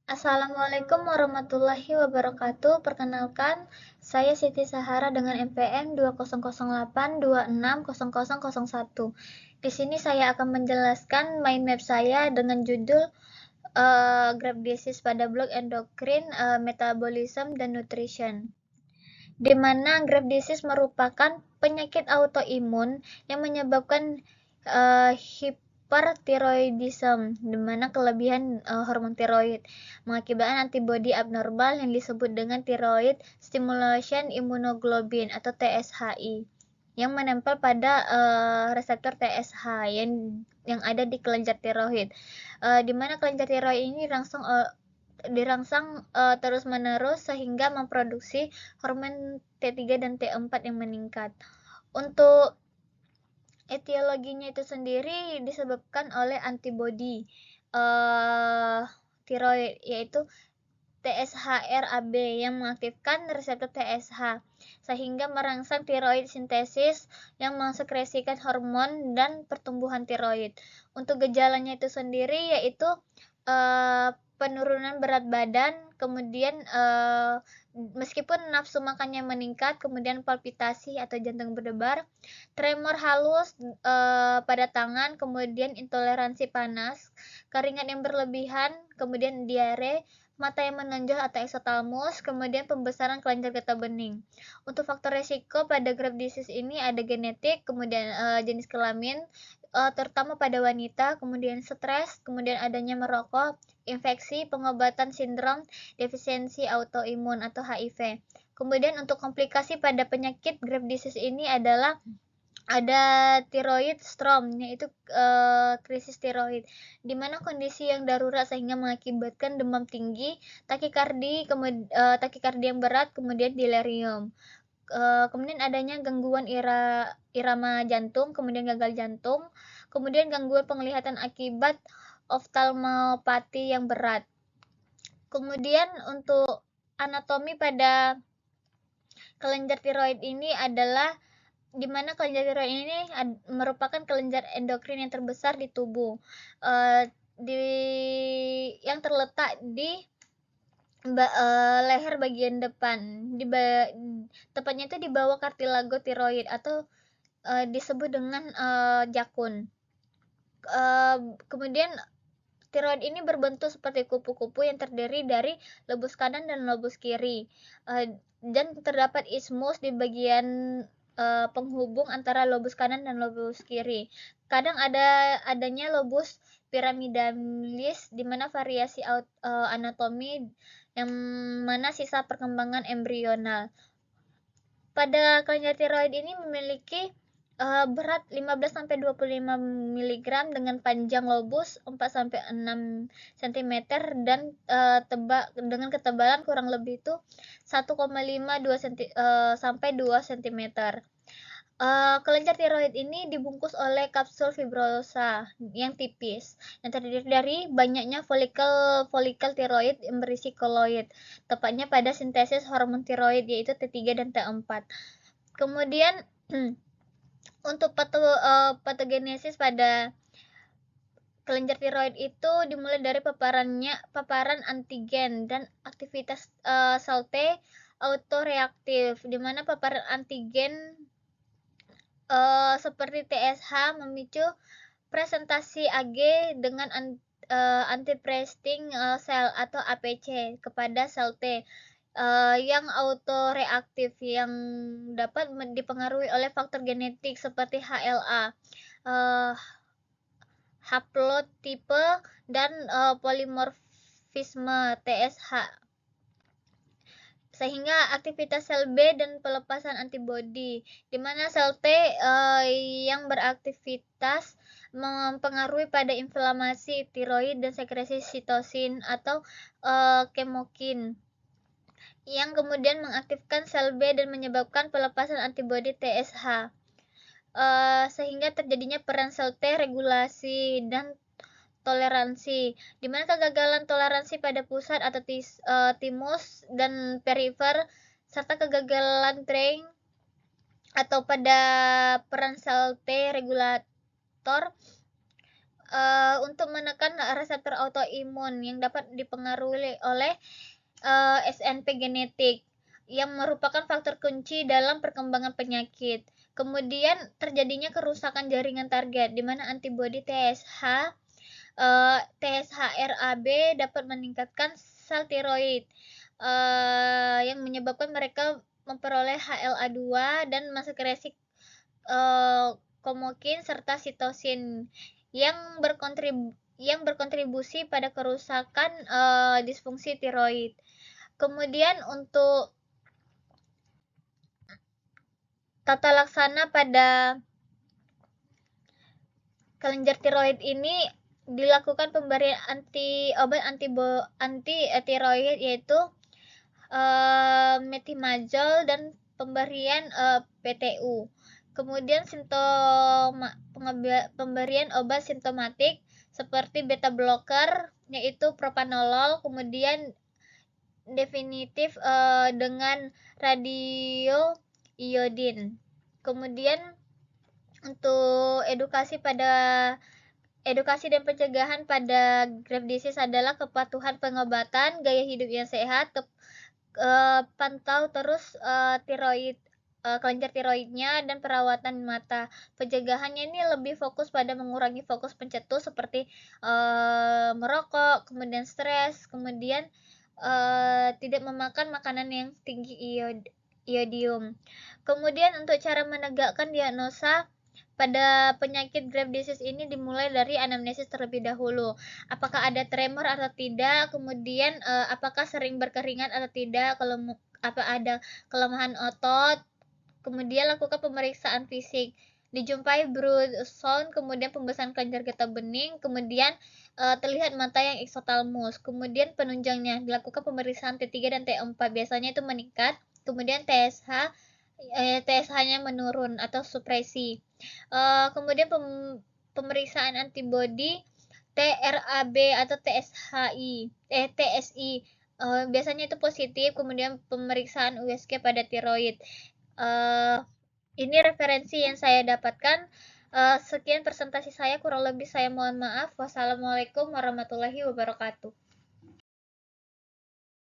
Assalamualaikum warahmatullahi wabarakatuh. Perkenalkan, saya Siti Sahara dengan NPM 2008260001. Di sini saya akan menjelaskan mind map saya dengan judul Grab Disease pada blok endokrin, metabolism dan nutrition. Di mana Graves' disease merupakan penyakit autoimun yang menyebabkan hipertiroidisme, di mana kelebihan hormon tiroid mengakibatkan antibodi abnormal yang disebut dengan thyroid stimulation immunoglobulin atau TSHI yang menempel pada reseptor TSH yang ada di kelenjar tiroid, di mana kelenjar tiroid ini dirangsang terus-menerus sehingga memproduksi hormon T3 dan T4 yang meningkat. Untuk etiologinya itu sendiri disebabkan oleh antibodi tiroid, yaitu TSHRAB yang mengaktifkan reseptor TSH sehingga merangsang tiroid sintesis yang mensekresikan hormon dan pertumbuhan tiroid. Untuk gejalanya itu sendiri yaitu penurunan berat badan, kemudian meskipun nafsu makannya meningkat, kemudian palpitasi atau jantung berdebar, tremor halus pada tangan, kemudian intoleransi panas, keringat yang berlebihan, kemudian diare, mata yang menonjol atau eksotalmus, kemudian pembesaran kelenjar getah bening. Untuk faktor resiko pada Graves' disease ini ada genetik, kemudian jenis kelamin, terutama pada wanita, kemudian stres, kemudian adanya merokok, infeksi, pengobatan sindrom defisiensi autoimun atau HIV. Kemudian untuk komplikasi pada penyakit Graves' disease ini adalah ada tiroid storm, yaitu krisis tiroid, di mana kondisi yang darurat sehingga mengakibatkan demam tinggi, takikardi yang berat, kemudian delirium. Kemudian adanya gangguan irama jantung, kemudian gagal jantung, kemudian gangguan penglihatan akibat oftalmopati yang berat. Kemudian untuk anatomi pada kelenjar tiroid ini adalah di mana kelenjar tiroid ini merupakan kelenjar endokrin yang terbesar di tubuh, yang terletak di leher bagian depan, tepatnya itu di bawah kartilago tiroid atau disebut dengan jakun. Kemudian tiroid ini berbentuk seperti kupu-kupu yang terdiri dari lobus kanan dan lobus kiri, dan terdapat ismus di bagian penghubung antara lobus kanan dan lobus kiri. Kadang adanya lobus piramidalis di mana variasi anatomi yang mana sisa perkembangan embrional. Pada kelenjar tiroid ini memiliki berat 15-25 mg dengan panjang lobus 4-6 cm dan dengan ketebalan kurang lebih itu 1,5-2 cm. Kelenjar tiroid ini dibungkus oleh kapsul fibrosa yang tipis yang terdiri dari banyaknya folikel tiroid yang berisi koloid, tepatnya pada sintesis hormon tiroid yaitu T3 dan T4. Kemudian untuk patogenesis pada kelenjar tiroid itu dimulai dari paparan antigen dan aktivitas sel T autoreaktif, di mana paparan antigen seperti TSH memicu presentasi Ag dengan antipresenting sel atau APC kepada sel T yang autoreaktif yang dapat dipengaruhi oleh faktor genetik seperti HLA, haplotipe, dan polimorfisme TSH, sehingga aktivitas sel B dan pelepasan antibodi, di mana sel T yang beraktivitas mempengaruhi pada inflamasi tiroid dan sekresi sitosin atau kemokin yang kemudian mengaktifkan sel B dan menyebabkan pelepasan antibodi TSH, sehingga terjadinya peran sel T regulasi dan toleransi, di mana kegagalan toleransi pada pusat atau timus dan perifer serta kegagalan drain atau pada peran sel T regulator untuk menekan reseptor autoimun yang dapat dipengaruhi oleh SNP genetik yang merupakan faktor kunci dalam perkembangan penyakit. Kemudian terjadinya kerusakan jaringan target di mana antibodi TSH-RAB dapat meningkatkan sel tiroid yang menyebabkan mereka memperoleh HLA2 dan mensekresi komokin serta sitosin yang berkontribusi pada kerusakan disfungsi tiroid. Kemudian untuk tata laksana pada kelenjar tiroid ini dilakukan pemberian obat anti tiroid yaitu metimazol dan pemberian PTU. Kemudian pemberian obat simptomatik seperti beta blocker yaitu propanolol, kemudian definitif dengan radioiodin. Kemudian untuk edukasi dan pencegahan pada Graves' disease adalah kepatuhan pengobatan, gaya hidup yang sehat, pantau terus kelenjar tiroidnya dan perawatan mata. Pencegahannya ini lebih fokus pada mengurangi fokus pencetus seperti merokok, kemudian stres, kemudian tidak memakan makanan yang tinggi iodium. Kemudian untuk cara menegakkan diagnosa pada penyakit Graves' disease ini dimulai dari anamnesis terlebih dahulu. Apakah ada tremor atau tidak, kemudian apakah sering berkeringat atau tidak, kalau apa ada kelemahan otot, kemudian lakukan pemeriksaan fisik. Dijumpai brusound, kemudian pembesaran kelenjar getah bening, kemudian terlihat mata yang eksotalmus. Kemudian penunjangnya dilakukan pemeriksaan T3 dan T4, biasanya itu meningkat. Kemudian TSH-nya menurun atau supresi. Kemudian pemeriksaan antibodi TRAB atau TSI. Biasanya itu positif. Kemudian pemeriksaan USG pada tiroid. Ini referensi yang saya dapatkan. Sekian presentasi saya, kurang lebih saya mohon maaf. Wassalamualaikum warahmatullahi wabarakatuh.